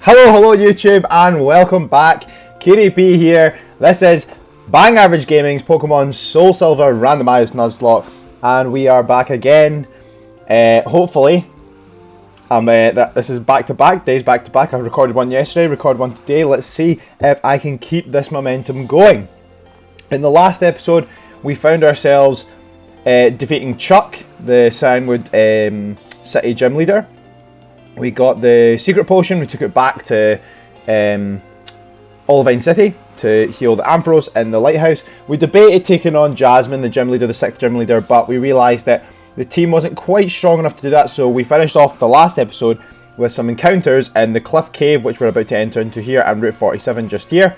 Hello YouTube, and welcome back. KDP here. This is Bang Average Gaming's Pokemon Soulsilver Randomized Nuzlocke, and we are back again. Hopefully, this is back-to-back days, back-to-back. I recorded one yesterday, recorded one today. Let's see if I can keep this momentum going. In the last episode, we found ourselves defeating Chuck, the Cyanwood City gym leader. We got the secret potion, we took it back to Olivine City to heal the Ampharos in the lighthouse. We debated taking on Jasmine, the gym leader, the 6th gym leader, but we realised that the team wasn't quite strong enough to do that, so we finished off the last episode with some encounters in the Cliff Cave, which we're about to enter into here, and Route 47 just here,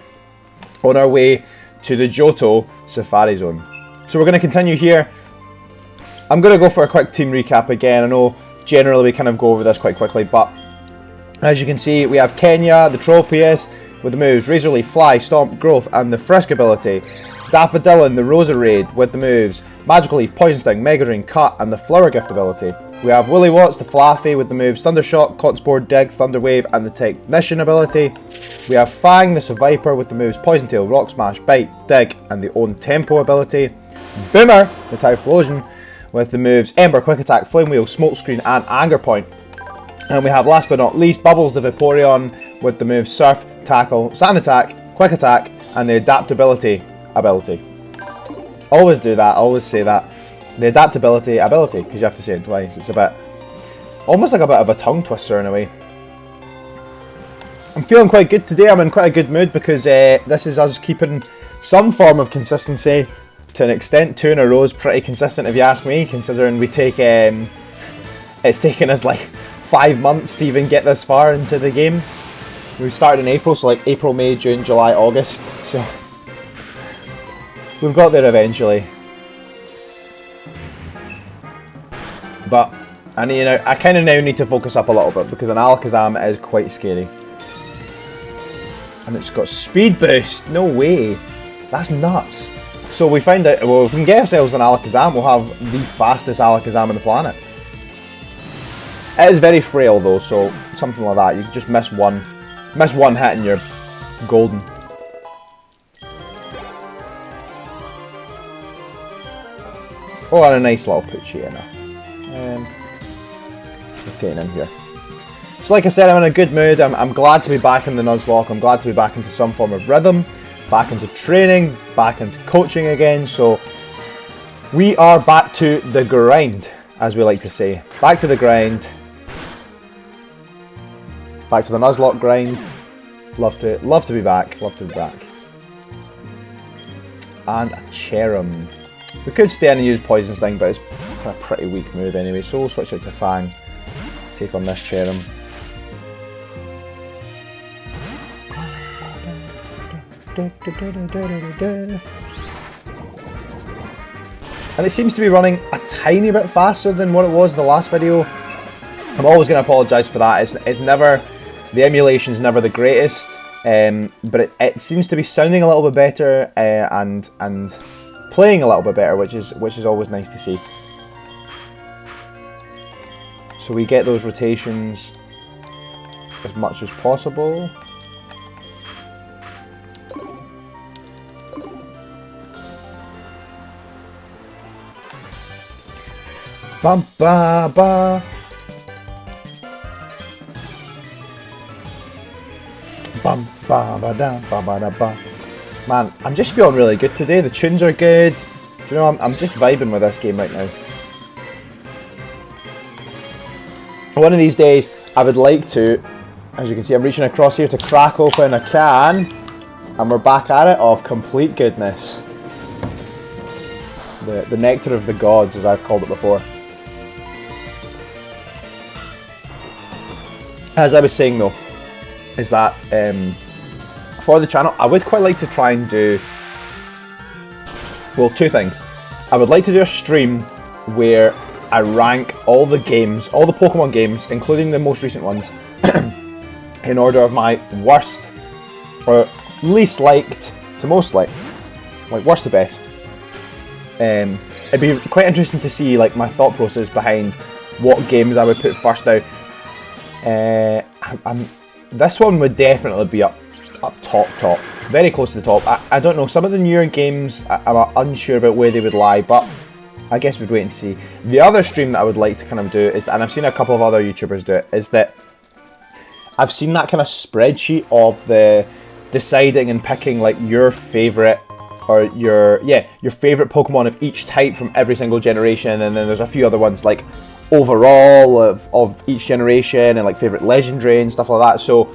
on our way to the Johto Safari Zone. So we're going to continue here. I'm going to go for a quick team recap again. I know generally we kind of go over this quite quickly, but as you can see, we have Kenya, the Tropius, with the moves Razor Leaf, Fly, Stomp, Growth, and the Frisk ability. Daffodilin, the Roserade, with the moves Magical Leaf, Poison Sting, Mega Drain, Cut, and the Flower Gift ability. We have Willy Watts, the Flaffy, with the moves Thundershock, Cottspore, Dig, Thunder Wave, and the Technician ability. We have Fang, the Survivor, with the moves Poison Tail, Rock Smash, Bite, Dig, and the Own Tempo ability. Boomer, the Typhlosion, with the moves Ember, Quick Attack, Flame Wheel, Smokescreen, and Anger Point. And we have, last but not least, Bubbles, the Vaporeon, with the moves Surf, Tackle, Sand Attack, Quick Attack, and the Adaptability ability. Always do that, always say that. The Adaptability ability, because you have to say it twice. It's a bit, almost like a bit of a tongue twister in a way. I'm feeling quite good today. I'm in quite a good mood because this is us keeping some form of consistency. To an extent, 2 in a row is pretty consistent if you ask me, considering we take, it's taken us like 5 months to even get this far into the game. We started in April, so like April, May, June, July, August, so we've got there eventually. But I kind of now need to focus up a little bit because an Alakazam is quite scary. And it's got speed boost, no way, that's nuts. So we find out, well, if we can get ourselves an Alakazam, we'll have the fastest Alakazam on the planet. It is very frail though, so something like that, you can just miss one hit and you're golden. Oh, and a nice little Poochyena. Rotating in here. So like I said, I'm in a good mood. I'm glad to be back in the Nuzlocke. I'm glad to be back into some form of rhythm. Back into training, back into coaching again, so we are back to the grind, as we like to say. Back to the grind. Back to the Nuzlocke grind. Love to be back, love to be back. And a Cherim. We could stay in and use Poison Sting, but it's a pretty weak move anyway, so we'll switch out to Fang. Take on this Cherim. And it seems to be running a tiny bit faster than what it was in the last video. I'm always going to apologise for that. It's never, the emulation's never the greatest, but it seems to be sounding a little bit better and playing a little bit better, which is always nice to see. So we get those rotations as much as possible. Bum ba ba. Bum ba ba da ba ba da ba. Man, I'm just feeling really good today. The tunes are good. You know, I'm just vibing with this game right now. One of these days, I would like to, as you can see, I'm reaching across here to crack open a can, and we're back at it of complete goodness. The nectar of the gods, as I've called it before. As I was saying though, is that for the channel, I would quite like to try and do, well, 2 things. I would like to do a stream where I rank all the games, all the Pokemon games, including the most recent ones, in order of my worst, or least liked to most liked, like worst to best. It'd be quite interesting to see like my thought process behind what games I would put first out. this one would definitely be up top. Very close to the top. I don't know, some of the newer games, I'm unsure about where they would lie, but I guess we'd wait and see. The other stream that I would like to kind of do is, and I've seen a couple of other YouTubers do it, is that I've seen that kind of spreadsheet of the deciding and picking like your favourite, or your favourite Pokemon of each type from every single generation, and then there's a few other ones like overall of each generation, and like favourite legendary and stuff like that. So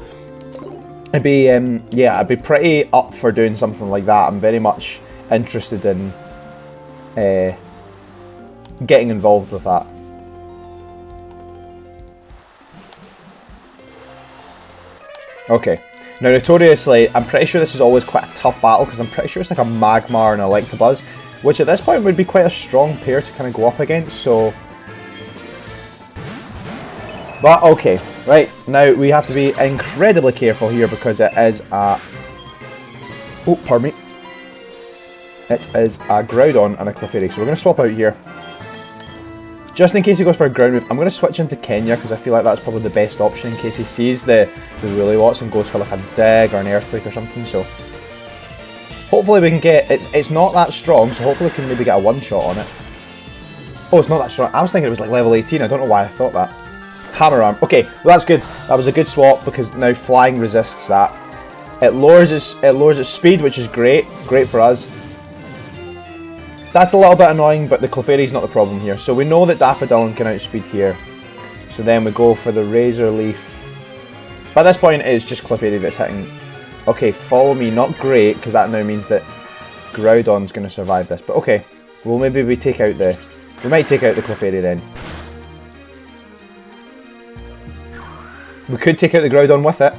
I'd be pretty up for doing something like that. I'm very much interested in getting involved with that. Okay, now notoriously, I'm pretty sure this is always quite a tough battle, because I'm pretty sure it's like a Magmar and a Electabuzz, which at this point would be quite a strong pair to kind of go up against, so... But okay, right, now we have to be incredibly careful here, because it is a... Oh, pardon me. It is a Groudon and a Clefairy, so we're going to swap out here. Just in case he goes for a ground move, I'm going to switch into Kenya, because I feel like that's probably the best option in case he sees the Woolywats and goes for like a dig or an Earthquake or something, so... Hopefully we can get... It's not that strong, so hopefully we can maybe get a one-shot on it. Oh, it's not that strong. I was thinking it was like level 18, I don't know why I thought that. Hammer Arm. Okay, well that's good. That was a good swap, because now Flying resists that. It lowers its speed, which is great. Great for us. That's a little bit annoying, but the Clefairy's not the problem here. So we know that Daffodil can outspeed here. So then we go for the Razor Leaf. By this point, it's just Clefairy that's hitting. Okay, follow me. Not great, because that now means that Groudon's going to survive this. But okay, well maybe we take out the... We might take out the Clefairy then. We could take out the Groudon with it,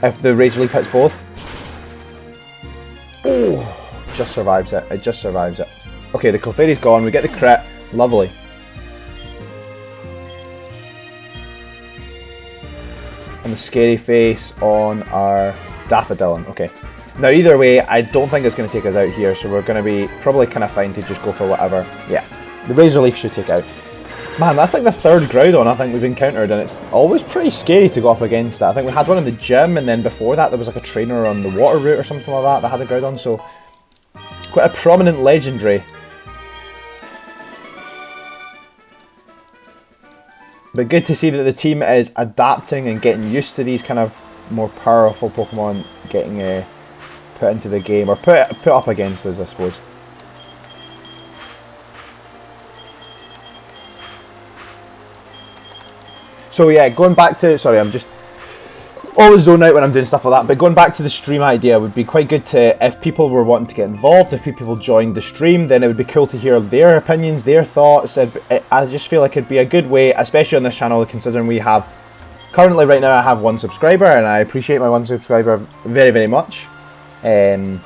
if the Razor Leaf hits both. Oh, just survives it. It just survives it. Okay, the Clefairy's gone. We get the crit. Lovely. And the scary face on our Daffodil. Okay. Now, either way, I don't think it's going to take us out here, so we're going to be probably kind of fine to just go for whatever. Yeah, the Razor Leaf should take out. Man, that's like the third Groudon I think we've encountered, and it's always pretty scary to go up against that. I think we had one in the gym, and then before that there was like a trainer on the water route or something like that had a Groudon, so quite a prominent legendary. But good to see that the team is adapting and getting used to these kind of more powerful Pokemon getting put into the game, or put up against us, I suppose. So yeah, going back to, sorry, I'm just always zone out when I'm doing stuff like that, but going back to the stream idea, would be quite good to, if people were wanting to get involved, if people joined the stream, then it would be cool to hear their opinions, their thoughts. I just feel like it'd be a good way, especially on this channel, considering we have, currently right now I have 1 subscriber, and I appreciate my 1 subscriber very, very much. That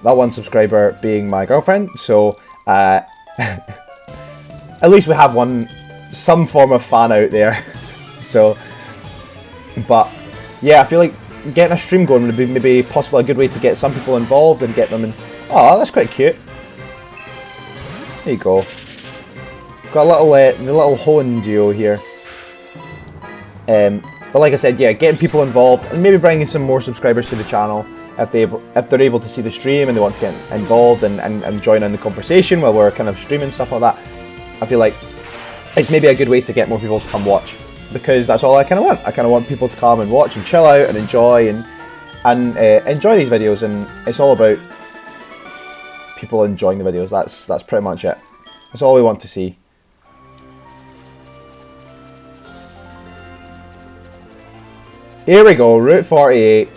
1 subscriber being my girlfriend, so at least we have some form of fan out there. So, but yeah, I feel like getting a stream going would be maybe possibly a good way to get some people involved and get them in. Oh, that's quite cute. There you go. Got a little the little Hoenn duo here. But like I said, yeah, getting people involved and maybe bringing some more subscribers to the channel if they're able to see the stream and they want to get involved and join in the conversation while we're kind of streaming stuff like that. I feel like it's maybe a good way to get more people to come watch. Because that's all I kind of want. I kind of want people to come and watch and chill out and enjoy and enjoy these videos, and it's all about people enjoying the videos. That's pretty much it. That's all we want to see. Here we go, Route 48.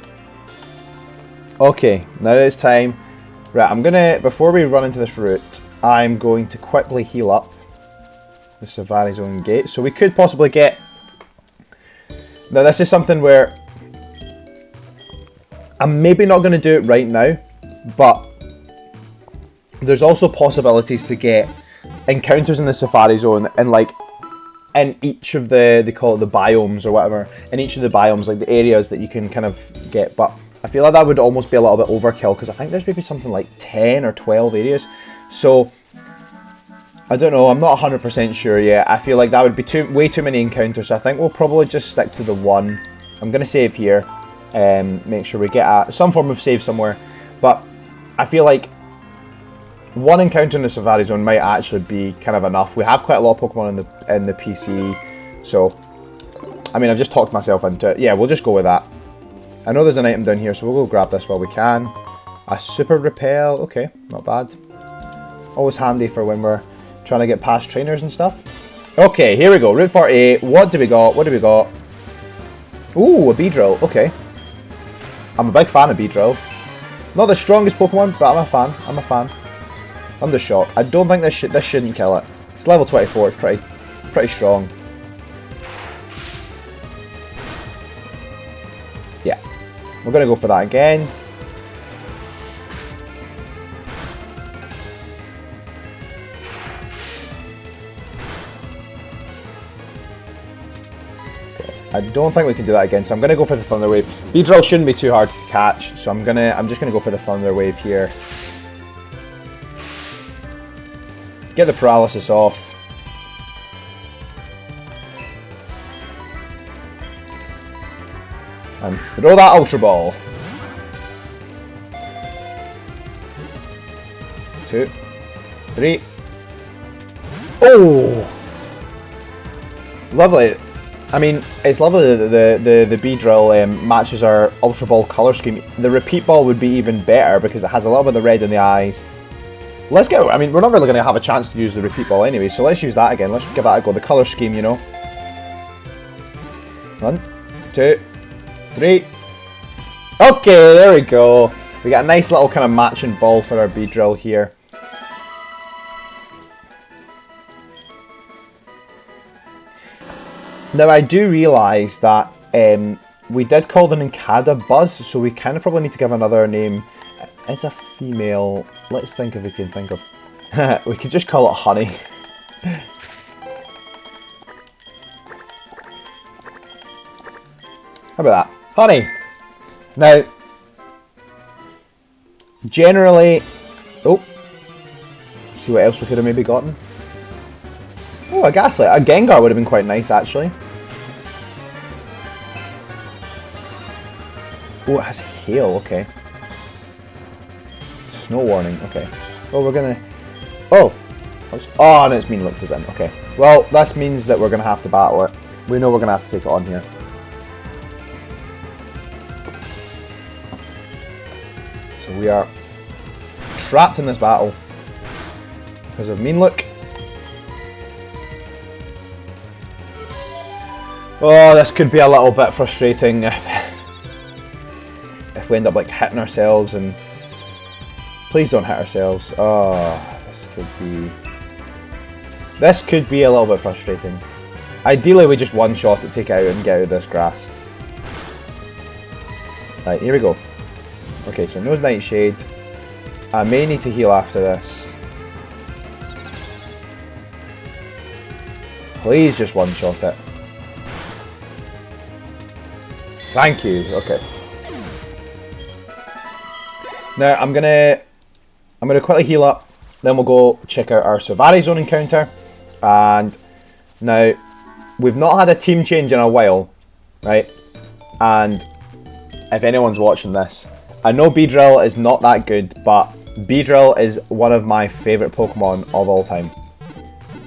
Okay, now it's time. Right, I'm gonna, before we run into this route, I'm going to quickly heal up the Safari Zone gate. So we could possibly get... Now this is something where I'm maybe not going to do it right now, but there's also possibilities to get encounters in the Safari Zone and like in each of the, they call it the biomes or whatever, in each of the biomes, like the areas that you can kind of get, but I feel like that would almost be a little bit overkill because I think there's maybe something like 10 or 12 areas, so I don't know, I'm not 100% sure yet. I feel like that would be way too many encounters, so I think we'll probably just stick to the one. I'm going to save here. make sure we get some form of save somewhere. But I feel like one encounter in the Safari Zone might actually be kind of enough. We have quite a lot of Pokemon in the PC, so I mean, I've just talked myself into it. Yeah, we'll just go with that. I know there's an item down here, so we'll go grab this while we can. A Super Repel, okay, not bad. Always handy for when we're trying to get past trainers and stuff. Okay, here we go, Route 48. What do we got? What do we got? Ooh, a Beedrill, okay. I'm a big fan of Beedrill. Not the strongest Pokemon, but I'm a fan. I'm a fan. Undershot. I don't think this shouldn't kill it. It's level 24. It's pretty strong. Yeah, we're gonna go for that again. Okay. I don't think we can do that again, so I'm gonna go for the Thunder Wave. Beedrill shouldn't be too hard to catch, so I'm just gonna go for the Thunder Wave here. Get the paralysis off. And throw that Ultra Ball. 2, 3. Oh! Lovely. I mean, it's lovely that the Beedrill matches our Ultra Ball colour scheme. The Repeat Ball would be even better because it has a little bit of the red in the eyes. Let's go. I mean, we're not really going to have a chance to use the Repeat Ball anyway, so let's use that again. Let's give that a go. The colour scheme, you know. 1, 2, 3. Okay, there we go. We got a nice little kind of matching ball for our Beedrill here. Now I do realise that we did call the Nincada Buzz, so we kind of probably need to give another name. It's a female. Let's think if we can think of. We could just call it Honey. How about that? Honey! Now, generally... Oh! See what else we could have maybe gotten. Oh, a Gaslight. A Gengar would have been quite nice, actually. Oh, it has Hail, okay. Snow Warning, okay. Well, we're gonna... Oh! Oh, and it's mean looked us in, okay. Well, this means that we're gonna have to battle it. We know we're gonna have to take it on here. So we are trapped in this battle because of mean look. Oh, this could be a little bit frustrating if we end up like hitting ourselves and... Please don't hit ourselves. Oh, this could be a little bit frustrating. Ideally we just one-shot it, take it out and get out of this grass. Right, here we go. Okay, so no Nightshade. I may need to heal after this. Please just one-shot it. Thank you. Okay. Now I'm gonna quickly heal up. Then we'll go check out our Safari Zone encounter. And now we've not had a team change in a while, right? And if anyone's watching this, I know Beedrill is not that good, but Beedrill is one of my favourite Pokemon of all time.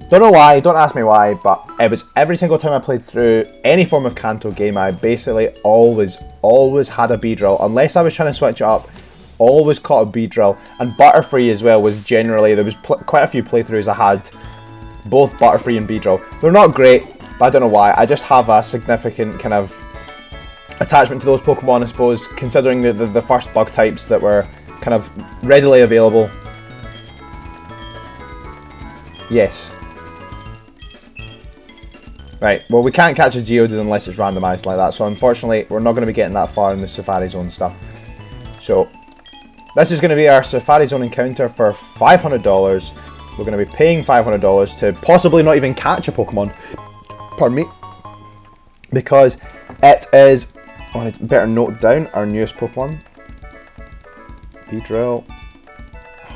Don't know why, don't ask me why, but it was every single time I played through any form of Kanto game, I basically always had a Beedrill. Unless I was trying to switch it up, always caught a Beedrill. And Butterfree as well was generally, there was quite a few playthroughs I had, both Butterfree and Beedrill. They're not great, but I don't know why. I just have a significant kind of attachment to those Pokemon, I suppose, considering the first bug types that were kind of readily available. Yes. Right, well we can't catch a Geodude unless it's randomised like that, so unfortunately we're not going to be getting that far in the Safari Zone stuff. So, this is going to be our Safari Zone encounter for $500. We're going to be paying $500 to possibly not even catch a Pokemon. Pardon me. Because it is... Oh, I better note down our newest Pokemon. Beedrill.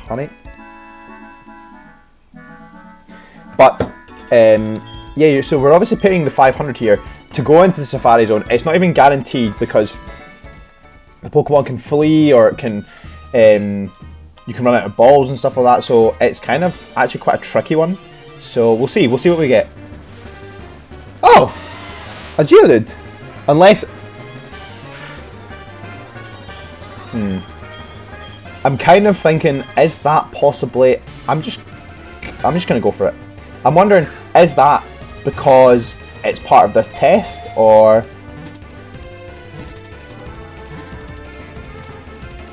Honey. But, yeah, so we're obviously paying the 500 here to go into the Safari Zone. It's not even guaranteed because the Pokemon can flee, or it can you can run out of balls and stuff like that. So it's kind of actually quite a tricky one. So we'll see what we get. Oh, a Geodude, unless. I'm kind of thinking, is that possibly? I'm just gonna go for it. I'm wondering, is that because it's part of this test, or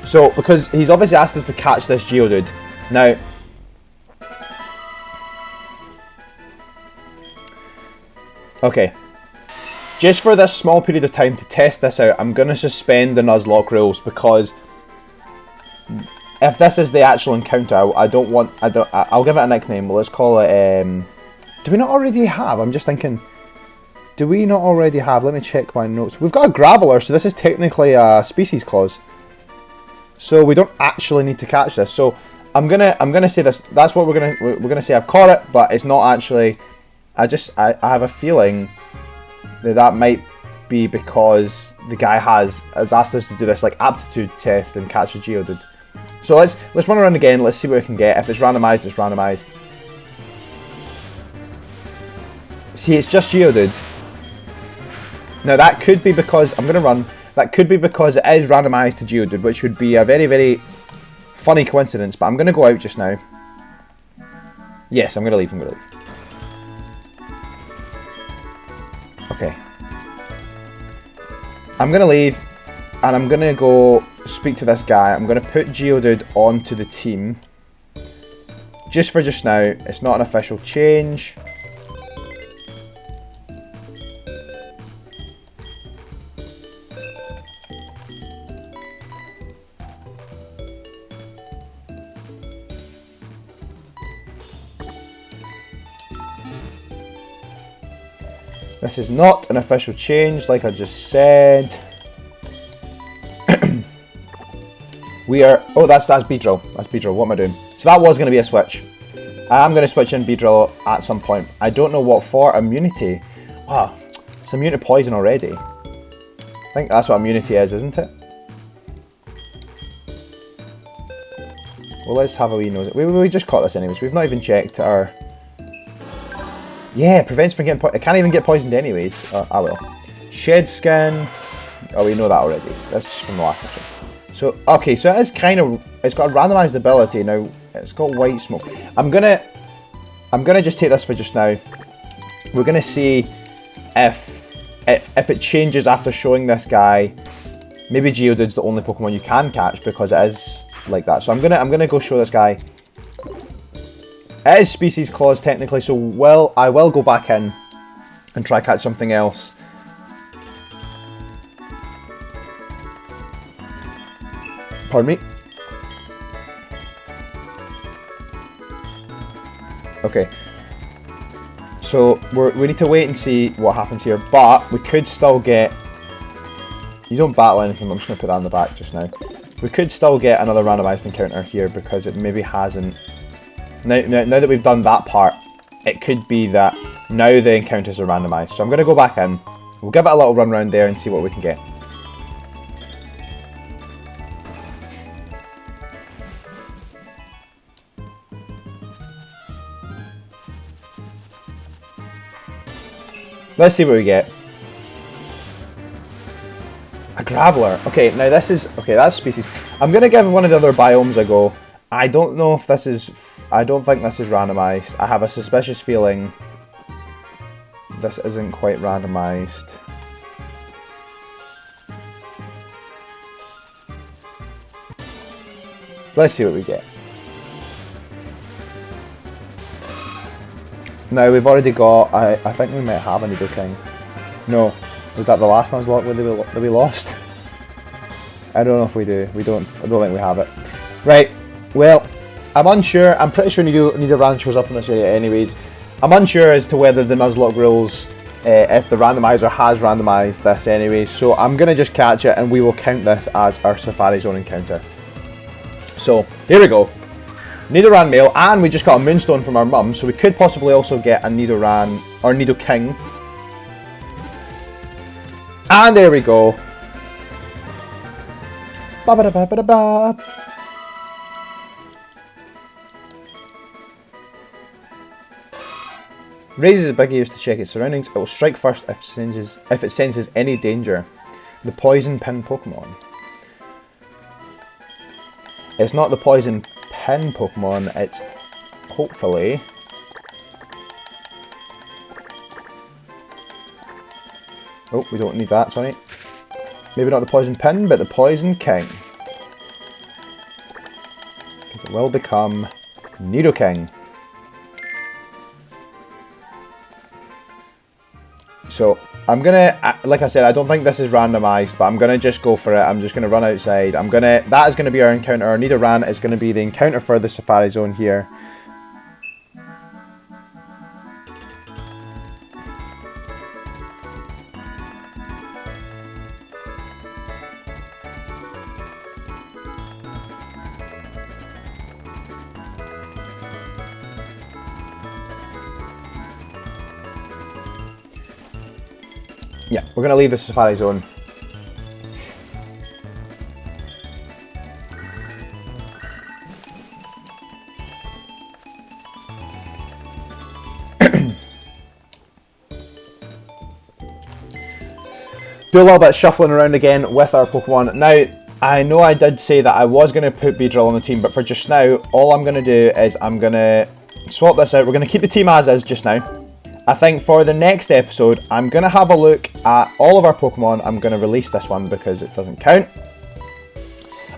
so? Because he's obviously asked us to catch this Geodude. Now, okay, just for this small period of time to test this out, I'm gonna suspend the Nuzlocke rules, because if this is the actual encounter, I'll give it a nickname. Let's call it, do we not already have? I'm just thinking, do we not already have? Let me check my notes. We've got a Graveler, so this is technically a species clause. So we don't actually need to catch this. So I'm gonna say this. That's what we're gonna say. I've caught it, but it's not actually. I have a feeling that might be because the guy has asked us to do this like aptitude test and catch a Geodude. So let's run around again. Let's see what we can get. If it's randomized, it's randomized. See, it's just Geodude. Now that could be because that could be because it is randomized to Geodude, which would be a very, very funny coincidence. But I'm gonna go out just now. Yes, I'm gonna leave. Okay. I'm gonna leave, and I'm gonna go speak to this guy. I'm going to put Geodude onto the team. Just for just now. It's not an official change. This is not an official change, like I just said. We are. Oh, that's Beedrill. That's Beedrill. What am I doing? So that was going to be a switch. I am going to switch in Beedrill at some point. I don't know what for. Immunity. Ah, it's immune to poison already. I think that's what immunity is, isn't it? Well, let's have a wee nose. We just caught this anyways. We've not even checked our. Yeah, prevents from getting. It can't even get poisoned anyways. I will. Shed skin. Oh, we know that already. That's from the last section. So, okay, so it is kind of, it's got a randomized ability. Now, it's got white smoke. I'm gonna just take this for just now. We're gonna see if it changes after showing this guy. Maybe Geodude's the only Pokemon you can catch, because it is like that. So I'm gonna go show this guy. It is species clause technically, so I will go back in and try catch something else. Pardon me. Okay. So we need to wait and see what happens here, but we could still get. You don't battle anything. I'm just gonna put that in the back just now. We could still get another randomized encounter here, because it maybe hasn't. Now that we've done that part, it could be that now the encounters are randomized. So I'm gonna go back in. We'll give it a little run around there and see what we can get. Let's see what we get. A Graveler. Okay, now this is... Okay, that's species. I'm going to give one of the other biomes a go. I don't know if this is... I don't think this is randomized. I have a suspicious feeling this isn't quite randomized. Let's see what we get. Now we've already got, I think we might have a Nidoking. No, was that the last Nuzlocke that we lost? I don't know if we do. I don't think we have it. Right, well, I'm unsure. I'm pretty sure Nidoran shows up in this area anyways. I'm unsure as to whether the Nuzlocke rules, if the randomizer has randomized this anyways. So I'm going to just catch it, and we will count this as our Safari Zone encounter. So, here we go. Nidoran male, and we just got a Moonstone from our mum, so we could possibly also get a Nidoran, or Nidoking. And there we go. Ba ba ba ba ba. Raises its big ears to check its surroundings. It will strike first if it senses any danger. The poison pin Pokemon. It's not the poison pin Pokemon, it's hopefully... Oh, we don't need that, sorry. Maybe not the poison pin, but the poison king. Because it will become Nidoking. So, I'm gonna, like I said, I don't think this is randomised, but I'm gonna just go for it. I'm just gonna run outside. That is gonna be our encounter. Our Nidoran is gonna be the encounter for the Safari Zone here. Yeah, we're going to leave the Safari Zone. Do a little bit of shuffling around again with our Pokemon. Now, I know I did say that I was going to put Beedrill on the team, but for just now, all I'm going to do is I'm going to swap this out. We're going to keep the team as is just now. I think for the next episode, I'm going to have a look at all of our Pokemon. I'm going to release this one because it doesn't count.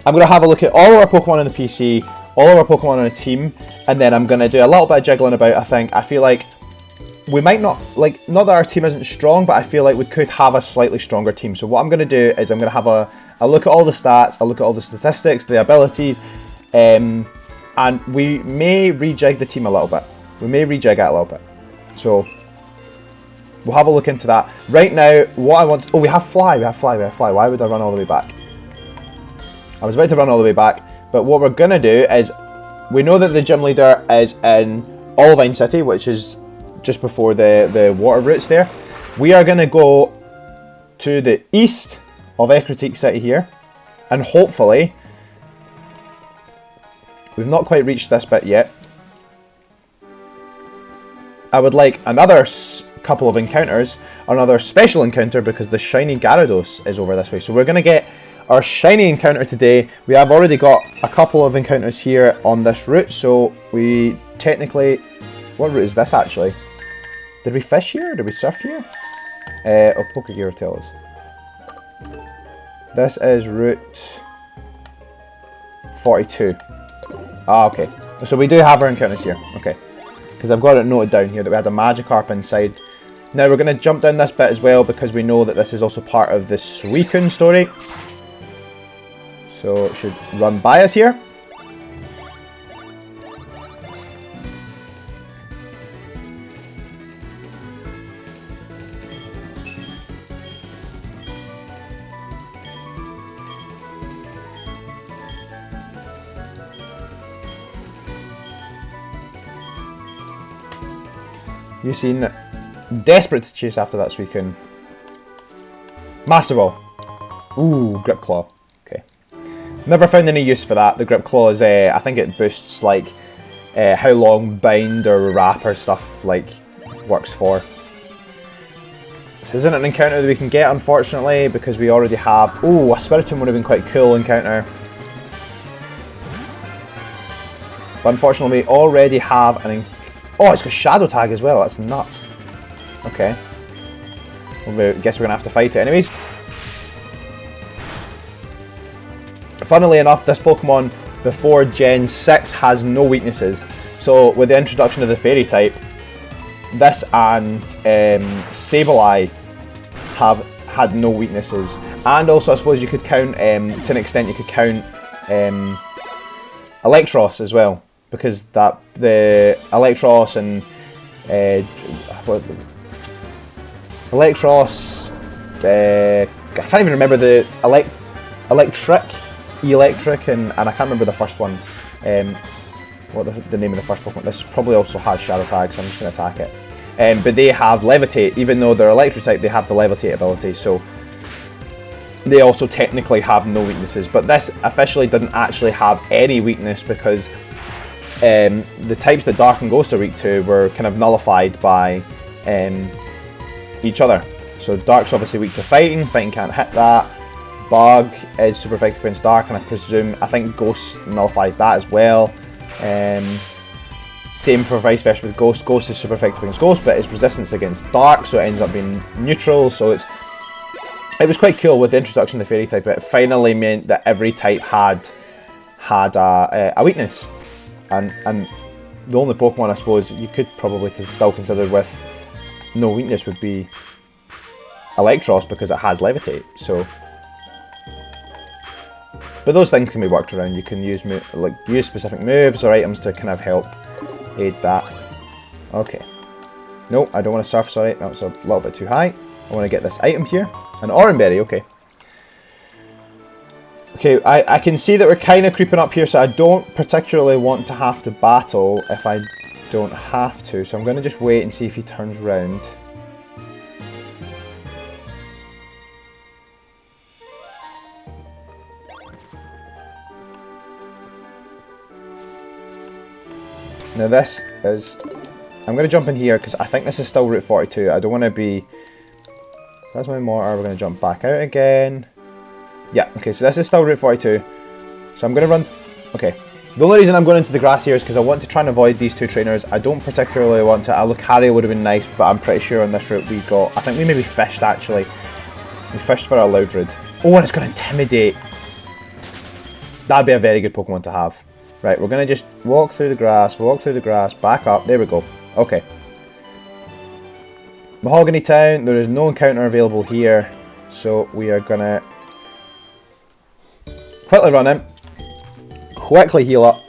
I'm going to have a look at all of our Pokemon on the PC, all of our Pokemon on a team, and then I'm going to do a little bit of jiggling about, I think. I feel like we might not, like, not that our team isn't strong, but I feel like we could have a slightly stronger team. So what I'm going to do is I'm going to have a look at all the stats, a look at all the statistics, the abilities, and we may rejig the team a little bit. We may rejig it a little bit. So we'll have a look into that. Right now, what I want... Oh, we have Fly. Why would I run all the way back? I was about to run all the way back, but what we're going to do is... We know that the gym leader is in Olivine City, which is just before the water routes there. We are going to go to the east of Ecruteak City here, and hopefully... We've not quite reached this bit yet. I would like another couple of encounters, another special encounter, because the shiny Gyarados is over this way. So we're going to get our shiny encounter today. We have already got a couple of encounters here on this route, so we technically... What route is this actually? Did we fish here? Did we surf here? Oh, Pokegear will tell us. This is route 42. Ah, okay. So we do have our encounters here. Okay. Because I've got it noted down here that we had a Magikarp inside. Now we're going to jump down this bit as well because we know that this is also part of the Suicune story. So it should run by us here. You seen desperate to chase after that Suicune. Master Ball. Ooh, Grip Claw. Okay. Never found any use for that. The Grip Claw is, I think it boosts like how long Bind or Wrap or stuff like works for. This isn't an encounter that we can get, unfortunately, because we already have... Ooh, a Spiritomb would have been quite a cool encounter. But unfortunately, we already have an... Oh, it's got Shadow Tag as well. That's nuts. Okay. Well, I guess we're going to have to fight it anyways. Funnily enough, this Pokemon before Gen 6 has no weaknesses. So with the introduction of the Fairy type, this and Sableye have had no weaknesses. And also I suppose you could count, to an extent you could count Electros as well. Because that the Electros and Electros, I can't even remember the Electric, and I can't remember the first one. What the name of the first Pokemon? This probably also has Shadow Tag, so I'm just going to attack it. But they have Levitate, even though they're Electric type, they have the Levitate ability. So they also technically have no weaknesses, but this officially didn't actually have any weakness because the types that Dark and Ghost are weak to were kind of nullified by each other. So Dark's obviously weak to fighting, fighting can't hit that. Bug is super effective against Dark, and I think Ghost nullifies that as well. Same for vice versa with Ghost. Ghost is super effective against Ghost, but it's resistance against Dark, so it ends up being neutral. So it was quite cool with the introduction of the Fairy type. It finally meant that every type had a weakness, and the only Pokemon I suppose you could probably still consider with no weakness would be Electros, because it has Levitate. So, but those things can be worked around. You can use specific moves or items to kind of help aid that. Okay. No, I don't want to surf, sorry. That was a little bit too high. I want to get this item here. An Oranberry, okay. Okay, I can see that we're kind of creeping up here, so I don't particularly want to have to battle if I don't have to. So I'm going to just wait and see if he turns round. Now this is... I'm going to jump in here because I think this is still Route 42. I don't want to be... That's my mortar. We're going to jump back out again. Yeah, okay, so this is still Route 42. So I'm going to run... Okay. The only reason I'm going into the grass here is because I want to try and avoid these two trainers. I don't particularly want to... Lucario would have been nice, but I'm pretty sure on this route we got... I think we maybe fished, actually. We fished for a Loudred. Oh, and it's going to Intimidate. That'd be a very good Pokemon to have. Right, we're going to just walk through the grass, back up. There we go. Okay. Mahogany Town, there is no encounter available here. So we are going to quickly run in. Quickly heal up.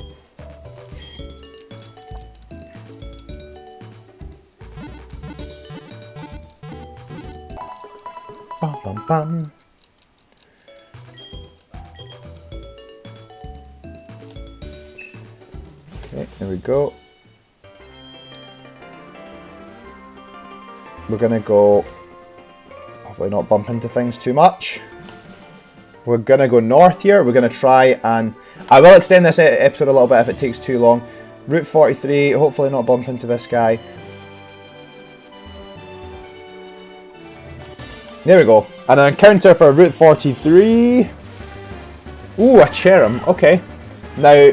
Bum, bum, bum. Okay, there we go. We're gonna go, hopefully not bump into things too much. We're gonna go north here. We're gonna try and, I will extend this episode a little bit if it takes too long. Route 43, hopefully not bump into this guy. There we go. And an encounter for Route 43. Ooh, a Cherim, okay. Now,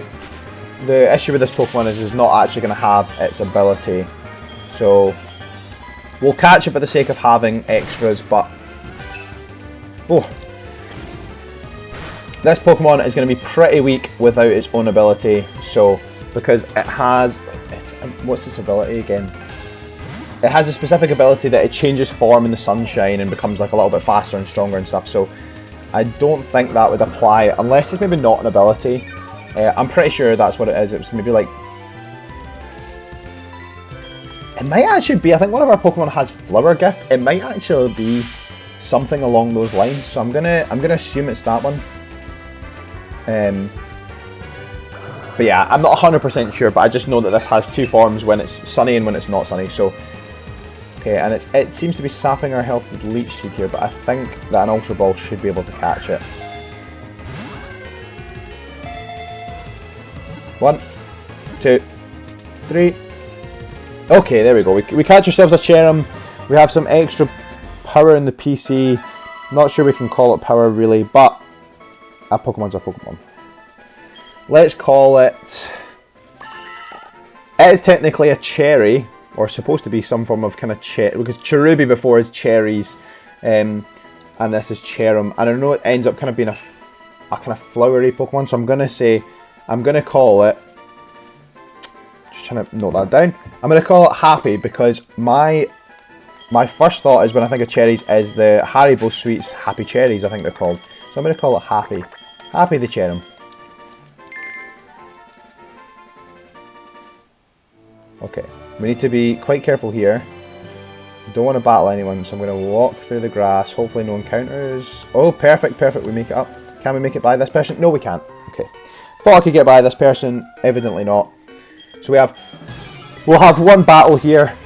the issue with this Pokemon is it's not actually going to have its ability, so we'll catch it for the sake of having extras, but oh, this Pokemon is going to be pretty weak without its own ability, so because it has, what's its ability again? It has a specific ability that it changes form in the sunshine and becomes like a little bit faster and stronger and stuff, so I don't think that would apply unless it's maybe not an ability. I'm pretty sure that's what it is. It's maybe like... It might actually be... I think one of our Pokemon has Flower Gift. It might actually be something along those lines. So I'm gonna assume it's that one. But yeah, I'm not 100% sure. But I just know that this has two forms when it's sunny and when it's not sunny. So... Okay, and it seems to be sapping our health with Leech Seed here. But I think that an Ultra Ball should be able to catch it. 1, 2, 3. Okay, there we go. We catch ourselves a Cherim. We have some extra power in the PC. Not sure we can call it power really, but a Pokemon's a Pokemon. Let's call it... It is technically a cherry, or supposed to be some form of kind of cherry, because Cherubi before is cherries, and this is Cherim. And I know it ends up kind of being a kind of flowery Pokemon, so I'm going to call it, just trying to note that down, I'm going to call it Happy, because my first thought is when I think of cherries is the Haribo Sweets Happy Cherries, I think they're called. So I'm going to call it Happy. Happy the Cherim. Okay, we need to be quite careful here. Don't want to battle anyone, so I'm going to walk through the grass, hopefully no encounters. Oh, perfect, we make it up. Can we make it by this person? No, we can't. Okay. Thought I could get by this person, evidently not. So we'll have one battle here.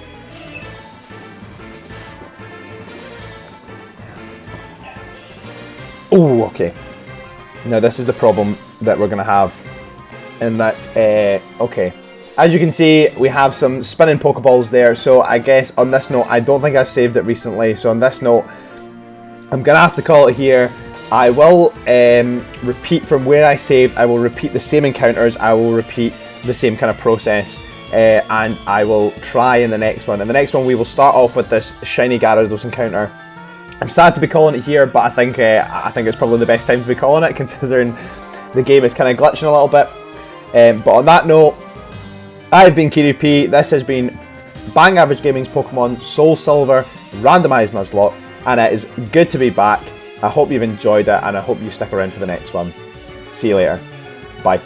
Oh, okay. Now this is the problem that we're going to have. In that, okay. As you can see, we have some spinning Pokeballs there. So I guess on this note, I don't think I've saved it recently. So on this note, I'm going to have to call it here. I will repeat from where I saved. I will repeat the same encounters. I will repeat the same kind of process. And I will try in the next one. In the next one, we will start off with this shiny Gyarados encounter. I'm sad to be calling it here, but I think it's probably the best time to be calling it, considering the game is kind of glitching a little bit. But on that note, I've been KDP. This has been Bang Average Gaming's Pokemon Soulsilver Randomized Nuzlocke, and it is good to be back. I hope you've enjoyed it, and I hope you stick around for the next one. See you later. Bye.